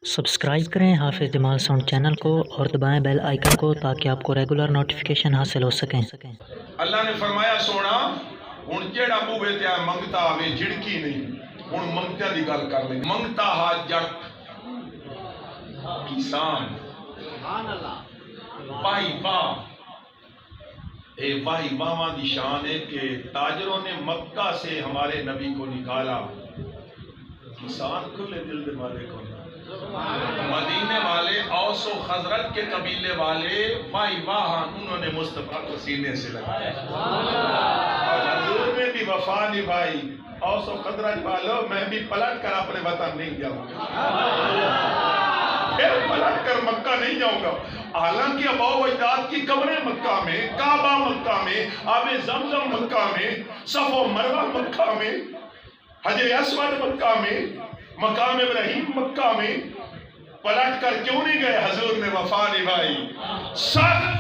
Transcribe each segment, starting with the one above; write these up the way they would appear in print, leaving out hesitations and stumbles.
Subscribe کریں حافظ جمال sound channel کو اور دبائیں بیل آئیکن کو تاکہ آپ کو ریگولر نوٹیفیکیشن حاصل ہو سکیں۔ اللہ نے فرمایا سونا ہن جیڑا موے تے منگتا آوے جھڑکی نہیں، ہن منگتا دی گل کر لیں۔ منگتا ہا جٹ کسان واہی واہ، اے واہی واہ دی شان ہے کہ تاجروں نے مکہ سے ہمارے نبی کو نکالا، کسان کھلے دل دے والے کو مدینے والے اوس و خزرج کے قبیلے والے واہی واہ، انہوں نے مصطفیٰ کو سینے سے لگایا اور حضور نے بھی وفا نبھائی۔ اوس و خزرج والوں، میں بھی پلٹ کر اپنے وطن نہیں جاؤں گا، پھر پلٹ کر مکہ نہیں جاؤں گا۔ حالانکہ اباؤ و اجداد کی قبریں مکہ میں، کعبہ مکہ میں، آب زمزم مکہ میں، صفا و مروہ مکہ میں، حجر اسود مکہ میں، مقام ابراہیم مکہ میں، پلٹ کر کیوں نہیں گئے؟ حضور نے وفا نبھائی سخت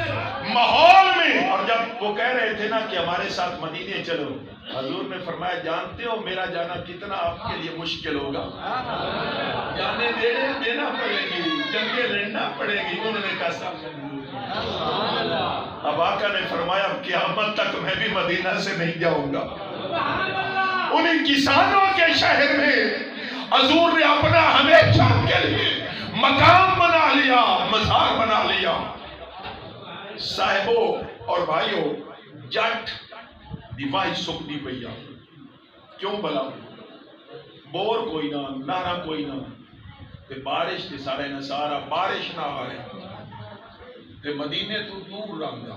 ماحول میں۔ اور جب وہ کہہ رہے تھے نا کہ ہمارے ساتھ مدینے چلو، حضور نے فرمایا جانتے ہو میرا جانا کتنا آپ کے لیے مشکل ہوگا، جانے دینا پڑے گی، جنگیں لڑنا پڑے گی۔ انہوں نے کہا اب آقا نے فرمایا قیامت تک میں بھی مدینہ سے نہیں جاؤں گا۔ انہیں کسانوں کے شہر میں حضور نے اپنا ہمیشہ کے لیے مقام بنا لیا، مزار بنا لیا۔ صاحبوں اور بھائیوں، جٹ دیوائی سکتی پیا کیوں بلا؟ بور کوئی نہ، نارا کوئی نہ، تے بارش تے سارے نسارا بارش نہ آئے تے مدینے تو دور رہندا۔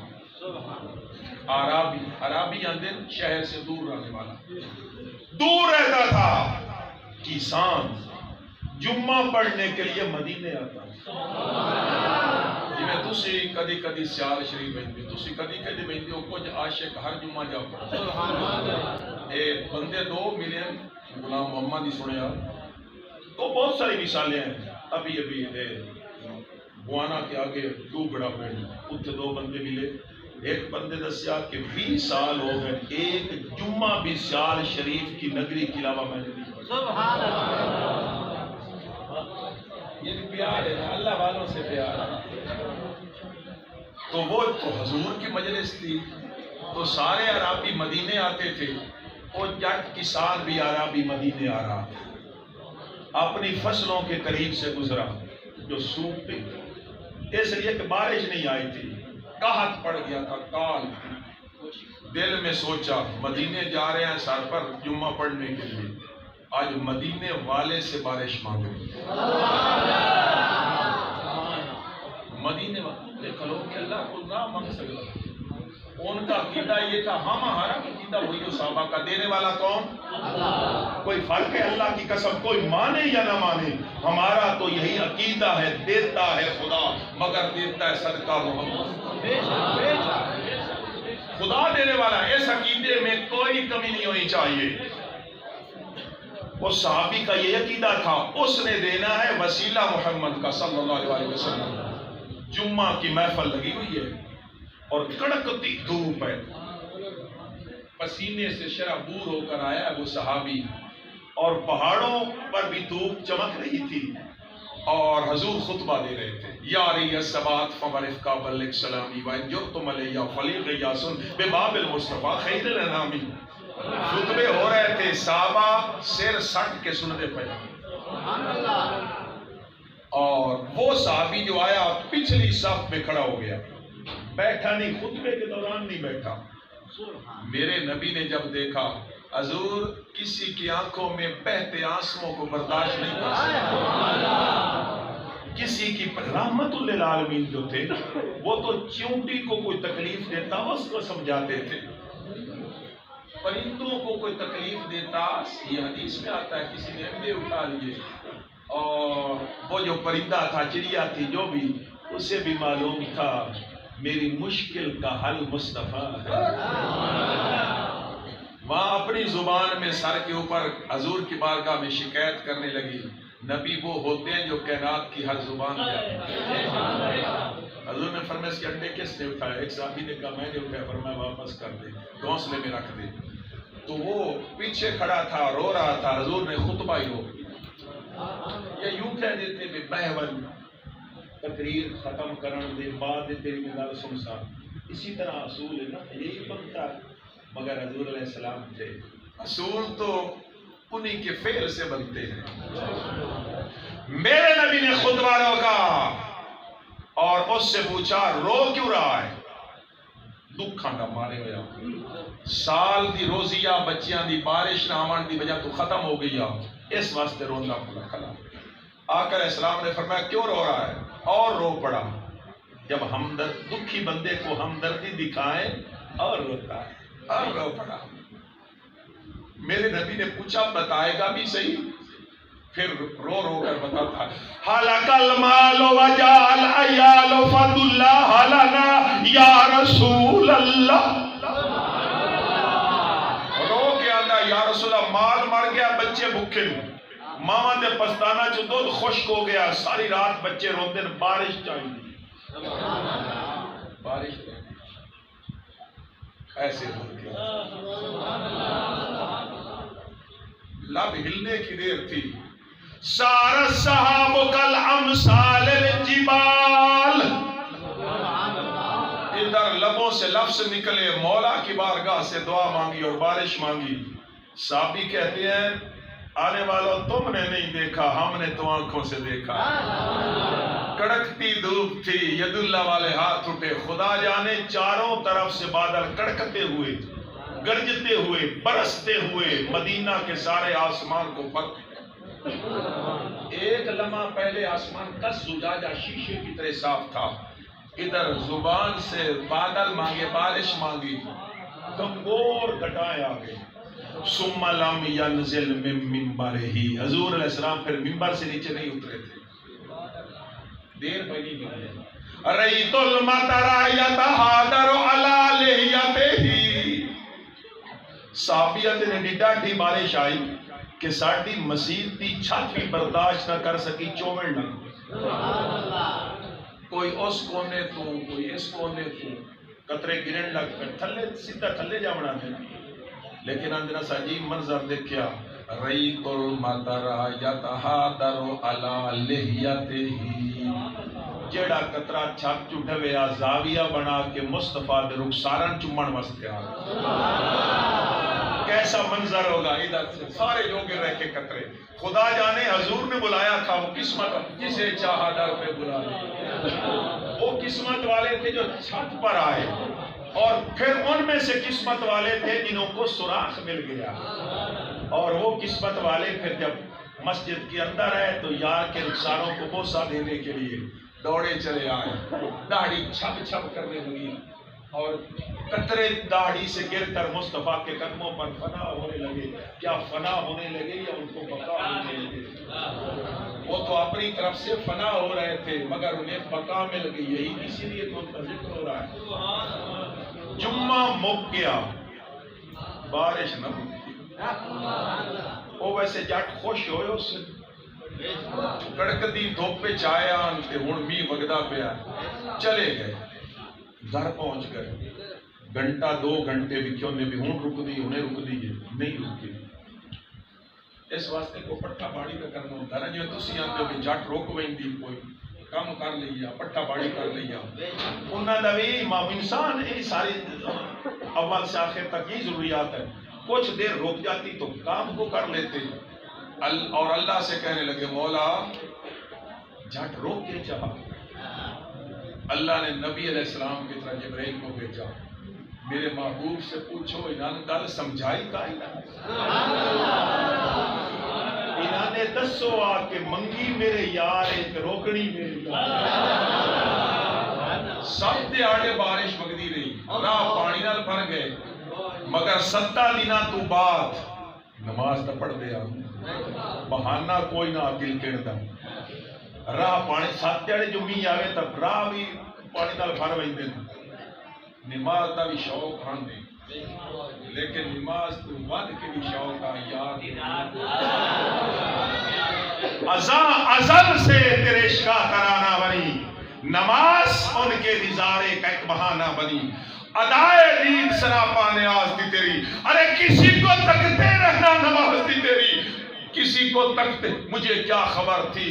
عرابی اندر شہر سے دور رہنے والا دور رہتا تھا۔ کسان جمعہ پڑھنے کے لیے مدینے آتا جی میں تسی کدی کدی سیال شریف بندی، تسی کدی کدی بندی ہو، کچھ عاشق ہر جمعہ جا پڑھا۔ اے بندے 2 ملین غلام محمد ہی سنیا تو بہت ساری مثالیں ہیں۔ ابھی بوانا کے آگے ڈوبڑا پینڈ، اتنے 2 بندے ملے، ایک بندے دسیا کہ 20 سال ہو گئے ایک جمعہ بھی سیال شریف کی نگری کے علاوہ میں نے نہیں پڑھا۔ سبحان اللہ، یہ پیار ہے اللہ والوں سے پیار ہے۔ تو وہ تو حضور کی مجلس تھی تو سارے عرابی مدینے آتے تھے، وہ جٹ کسان بھی عرابی مدینے آ رہا تھا، اپنی فصلوں کے قریب سے گزرا جو سوکھ پہ، اس لیے کہ بارش نہیں آئی تھی، قحط پڑ گیا تھا، کال۔ دل میں سوچا مدینے جا رہے ہیں سر پر جمعہ پڑھنے کے لیے، آج مدینے والے سے بارش مانگ رہی۔ مدینے والے دیکھ لو کہ اللہ کو نہ مانگ سکتا، ان کا عقیدہ یہ تھا، ہمارا عقیدہ وہی جو صحابہ کا، دینے والا کون؟ کوئی فرق ہے اللہ کی قسم، کوئی مانے یا نہ مانے، ہمارا تو یہی عقیدہ ہے، دیتا ہے خدا مگر دیتا ہے صدقہ محمد۔ خدا دینے والا، اس عقیدے میں کوئی کمی نہیں ہونی چاہیے۔ وہ صحابی کا یہ عقیدہ تھا، اس نے دینا ہے وسیلہ محمد کا صلی اللہ علیہ وسلم۔ جمعہ کی محفل لگی ہوئی ہے اور کڑکتی دھوپ ہے، پسینے سے شرابور ہو کر آیا ہے وہ صحابی، اور پہاڑوں پر بھی دھوپ چمک رہی تھی اور حضور خطبہ دے رہے تھے۔ یاری السبات فمرف کا بلک سلامی وائن جو تم علیہ فلیغ یاسن بے باب المصطفیٰ خیر الانامی۔ خطبے ہو رہے تھے، صحابہ سر سٹ کے سنتے پڑے، اور وہ صحابی جو آیا پچھلی صف میں کھڑا ہو گیا، بیٹھا نہیں، خطبے کے دوران نہیں بیٹھا۔ میرے نبی نے جب دیکھا حضور کسی کی آنکھوں میں بہتے آنسوؤں کو برداشت نہیں کر سکتے، کسی کی رحمت للعالمین جو تھے وہ تو چونٹی کو کوئی تکلیف دیتا اس کو سمجھاتے تھے، پرندوں کو کوئی تکلیف دیتا، یہ حدیث میں آتا ہے کسی نے انڈے اٹھا لیے اور وہ جو پرندہ تھا، چڑیا تھی، جو بھی، اسے بھی معلوم تھا میری مشکل کا حل مصطفیٰ ہے۔ وہاں اپنی زبان میں سر کے اوپر حضور کی بارگاہ میں شکایت کرنے لگی، نبی وہ ہوتے ہیں جو کائنات کی ہر زبان جاتے ہیں۔ حضور نے فرمایا اس کے انڈے کس نے اٹھائے؟ ایک صحابی نے کہا میں نے اٹھایا، فرمایا واپس کر دے، گھونسلے میں رکھ دے۔ تو وہ پیچھے کھڑا تھا، رو رہا تھا، حضور نے خطبہ ہی ہو یا یوں کہہ دیتے بھی بہول تقریر ختم کرن دے بعد تیری میں گل سن سا. اسی طرح اصول ہے نا یہی بنتا ہے. مگر حضور علیہ السلام تھے اصول تو انہی کے فعل سے بنتے ہیں. میرے نبی نے خطبہ روکا اور اس سے پوچھا رو کیوں رہا ہے؟ دکھاں دا مارے ہویا سال دی روزیہ بچیاں دی بارش نہ آمن دی وجہ تو ختم ہو گئی اس واسطے روندا پڑا کھلا. آقا علیہ السلام نے فرمایا کیوں رو رہا ہے؟ اور رو پڑا. جب ہمدرد دکھی بندے کو ہمدردی دکھائیں اور روتا ہے اور رو پڑا. میرے نبی نے پوچھا بتائے گا بھی صحیح؟ پھر رو رو کر بتاتا حلق المال وجعل العیال فضل اللہ لنا یا رسول اللہ. رو کے آندا یا رسول اللہ مال مر گیا بچے بھوکے ماما دے پستانہ چ دودھ خشک ہو گیا ساری رات بچے روندے بارش چاہیے بارش ایسے ہو گیا. لب ہلنے کی دیر تھی. سارا صحاب کل امثال الجبال. ادھر لبوں سے لفظ نکلے مولا کی بارگاہ سے دعا مانگی اور بارش مانگی. صحابی کہتے ہیں آنے والوں تم نے نہیں دیکھا ہم نے تو آنکھوں سے دیکھا. کڑکتی دھوپ تھی ید اللہ والے ہاتھ اٹھے. خدا جانے چاروں طرف سے بادل کڑکتے ہوئے گرجتے ہوئے برستے ہوئے مدینہ کے سارے آسمان کو پک. ایک لمحہ پہلے آسمان کا زجاجہ شیشے کی طرح صاف تھا. ادھر زبان سے بادل مانگے بارش مانگی گنگور گٹائے آگے. ثم لم ينزل من منبرہ. حضور علیہ السلام پھر منبر سے نیچے نہیں اترے تھے. دیر پہلی گئی رأیت المطر یتحادر علی لحیتہ. صحابیت نے ڈاڈھی بارش آئی کہ ساڈی مسجد دی چھت بھی برداشت نہ کر سکی چومن لگ. کوئی اس کونے تو کوئی اس کونے تو قطرے گرن لگ کر تھلے سیدھا تھلے جا بنا تھے. لیکن اندر ساجی منظر دیکھیا رأیت المطر یتحادر علی لحیتہ. جیڑا قطرہ چھت چٹھویا زاویہ بنا کے مصطفیٰ دے رخسارن چمن واسطے آ. کیسا منظر ہوگا ادھر سے سارے جو گر رہے کے قطرے. خدا جانے حضور نے بلایا تھا وہ قسمت جسے چاہا در پہ بلا لیا. وہ قسمت والے تھے جو چھت پر آئے اور پھر ان میں سے قسمت والے تھے جنہوں کو سوراخ مل گیا. اور وہ قسمت والے پھر جب مسجد کے اندر ہے تو یار کے رخساروں کو بوسہ دینے کے لیے دوڑے چلے آئے. داڑھی چھپ چھپ کرنے لگی اور قطرے داڑھی سے گر کر مصطفیٰ کے قدموں پر فنا ہونے لگے. کیا فنا ہونے لگے یا ان کو بقا ہونے لگے؟ وہ تو اپنی طرف سے فنا ہو رہے تھے مگر انہیں بقا مل گئی. یہی اسی لیے تو ان کا ذکر ہو رہا ہے. جمعہ مک گیا بارش نہ ہوئی. وہ ویسے جٹ خوش ہوئے اس سے کڑکتی دھوپ پہ چائے آن کے ہن می وگدا پیا. چلے گئے گھر پہنچ گئے. گھنٹہ دو گھنٹے بھی کیوں نے بھی ہوں رک دی انہیں رک دیجیے نہیں رکی. اس واسطے کو پٹھا باڑی کا کرنا ہوتا ہے نا. جو تسی آتے ہو کہ جٹ روک ویندی کوئی کام کر لیا پٹھا باڑی کر لیا. انہاں دا بھی انسان یہ ساری اول سے آخر تک یہ ضروریات ہے. کچھ دیر رک جاتی تو کام کو کر لیتے اور اللہ سے کہنے لگے مولا جھٹ روک کے چاہا. اللہ نے نبی علیہ السلام کی طرح جبرائیل کو بھیجا. میرے محبوب سے پوچھو انہوں نے گل سمجھائی کا انہوں نے دسو آ کے منگی میرے یار ایک روکڑی میری سب دیہڑے بارش وگدی رہی راہ پانی نال بھر گئے. مگر 7 دنوں تو بعد نماز تو پڑھ دیا بہانہ کوئی نہ دل کہتا. راہ پانی 7 دیہڑے جو می آوے تب راہ بھی پانی نال بھر ویندے. نماز دا بھی شوق ہاں نہیں لیکن نماز تو ود کے بھی شوق آ یار. ازل سے تیرے عشق کا ترانہ بنی نماز ان کے نظارے کا ایک بہانہ بنی. ادائے دین سراپا نیاز تھی تیری. ارے کسی کو تکتے رہنا نماز تھی تیری. کسی کو تکتے مجھے کیا خبر تھی،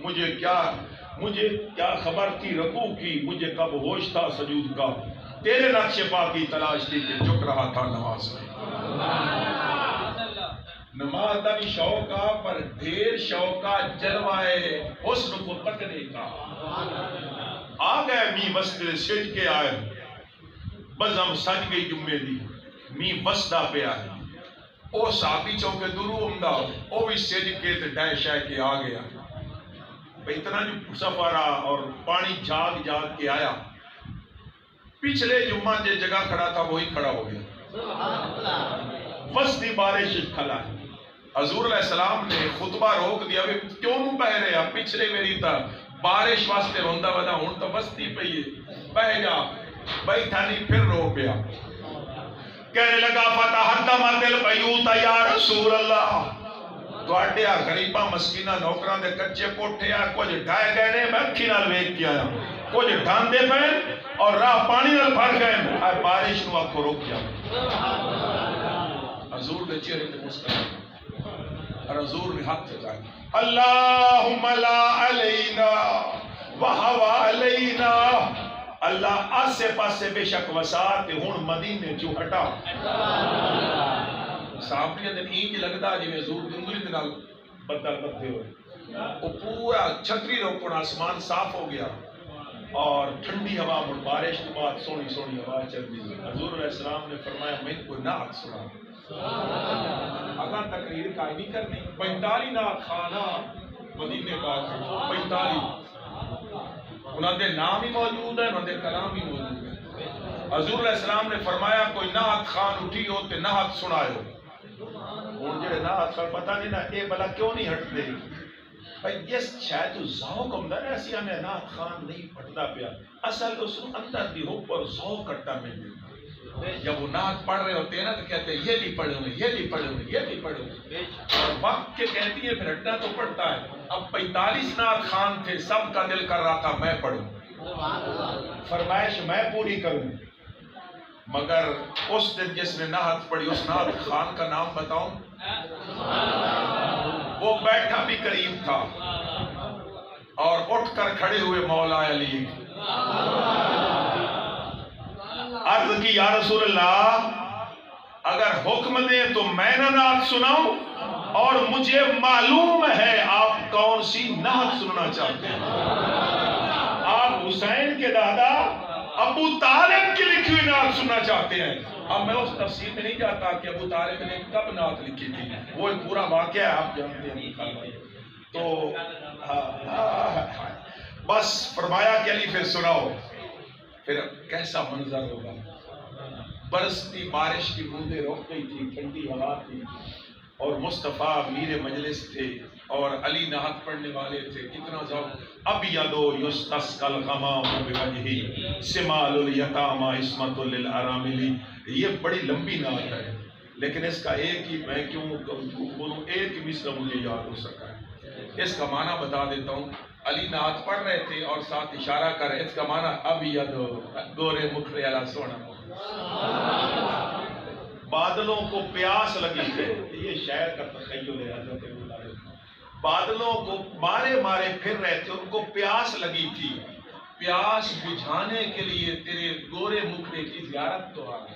مجھے کیا خبر تھی رکوع کی، مجھے کب ہوش تھا سجود کا، تیرے نقش پا کی تلاش تھی کہ جھک رہا تھا نماز میں۔ نماز کا بھی شوق آ، پر ڈھیر شوق آ جلوائے حسن کو تکنے کا۔ آ گئے می مسجد سج کے آئے، بزم سج گئی جمعے دی، می وسدا پہ آئے، او صحابی چوکے درو امدہ، او بھی سج کے تے ڈائے شاہ کے آ گیا۔ اتنا جو سفر آ اور پانی جھاگ جھاگ کے آیا، پچھلے جمعہ جے جگہ کھڑا تھا وہی کھڑا ہو گیا۔ وسطی بارش کھلا ہے، حضور علیہ السلام نے خطبہ روک دیا، کیوں نوں بہ رہے ہیں، پچھلے میری تا بارش واسطے روندا ودا، ہن تو وسطی پئی ہے، بہ جا، بیٹھا نہیں پھر رو پیا۔ کہنے لگا فتحدمت البیوت یا رسول اللہ، تواڈے غریباں مسکیناں نوکراں دے کچے کوٹھے آ، کچھ ڈھائے گئے نے، میں اکھی نال ویکھ کے آیا، کچھ ڈھاندے پئے اور راہ پانی نال بھر گئے، اے بارش نو آکھو رک جا۔ حضور دے چہرے تے مسکراہٹ، اور حضور نے ہاتھ چاہے اللہم لا علینا وحوا علینا، اللہ آسے پاسے بے شک وسعت ہن مدینے چوں ہٹا۔ صحابیہ دن اینج لگدا جی حضور دنگلی دے نال بدل بدھے ہوئے، وہ پورا چھتری روکن آسمان صاف ہو گیا اور ٹھنڈی ہوا مڑ بارش کے بعد سونی سونی ہوا چل رہی۔ حضور علیہ السلام نے فرمایا میں کوئی نعت سنا، اگر تقریر کا نہیں کرنی، 45 نعت خانہ مدینے پاک 45 انہوں نے نام ہی موجود ہے، انہوں نے کلام ہی موجود ہے۔ حضور علیہ السلام نے فرمایا کوئی نعت خان اٹھی ہو تے نعت سنائے، اور جڑے نعت خان پتہ نہیں نا اے بلا کیوں نہیں ہٹتے، بھائی جس شاید تو ذوق ہوندا نا، اسی ہمیں نعت خان نہیں پڑھتا پیا، اصل اس اندر دی ہو پر ذوق کرتا میں دیتا۔ جب وہ نعت پڑھ رہے ہوتے ہیں نا تو کہتے ہیں یہ بھی پڑھوں گے، یہ بھی پڑھوں گے، یہ بھی پڑھوں گے، اور وقت کے کہتی ہے پھر ہٹنا تو پڑتا ہے۔ اب 45 نعت خان تھے، سب کا دل کر رہا تھا میں پڑھوں، فرمائش میں پوری کروں، مگر اس دن جس نے نعت پڑھی اس نعت خان کا نام بتاؤں؟ وہ بیٹھا بھی قریب تھا اور اٹھ کر کھڑے ہوئے مولا علی، عرض کی یا رسول اللہ اگر حکم دیں تو میں نہ نعت سناؤں، اور مجھے معلوم ہے آپ کون سی نعت سننا چاہتے ہیں، آپ حسین کے دادا ابو طالب کی لکھی ہوئی نعت سننا چاہتے ہیں۔ اب میں اس تفصیل میں نہیں جاتا کہ ابو طالب نے کب نعت لکھی تھی، وہ ایک پورا واقعہ ہے آپ جانتے ہیں، تو بس فرمایا کہ علی پھر سناؤ، پھر کیسا منظر ہوگا، برستی بارش کی بوندیں رک گئی تھی، ٹھنڈی ہوا تھی، اور مصطفیٰ میر مجلس تھے اور علی نعت پڑھنے والے تھے، کتنا ذوق۔ ابیض یستسقی الغمام بوجہہ سمال الیتامی عصمۃ للارامل، یہ بڑی لمبی نعت ہے لیکن اس کا ایک ہی میں کیوں بولوں، ایک ہی مصرع مجھے یاد ہو سکا ہے، اس کا معنی بتا دیتا ہوں۔ علی نعت پڑھ رہے تھے اور ساتھ اشارہ کر رہے، اس کا معنی ابیض گورے مکھڑے والا سونا، بادلوں کو پیاس لگی تھی، یہ شاعر کا تخیل ہے، حضرت بادلوں کو مارے مارے پھر رہے تھے، ان کو پیاس لگی تھی، پیاس بجھانے کے لیے تیرے گورے مکھڑے کی زیارت تو آ گئی۔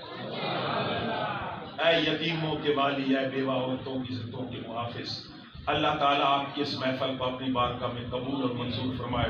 اے یتیموں کے والی، اے بیوہ عورتوں کی عزتوں کے محافظ، اللہ تعالیٰ آپ کی اس محفل کو اپنی بارگاہ میں قبول اور منظور فرمائے۔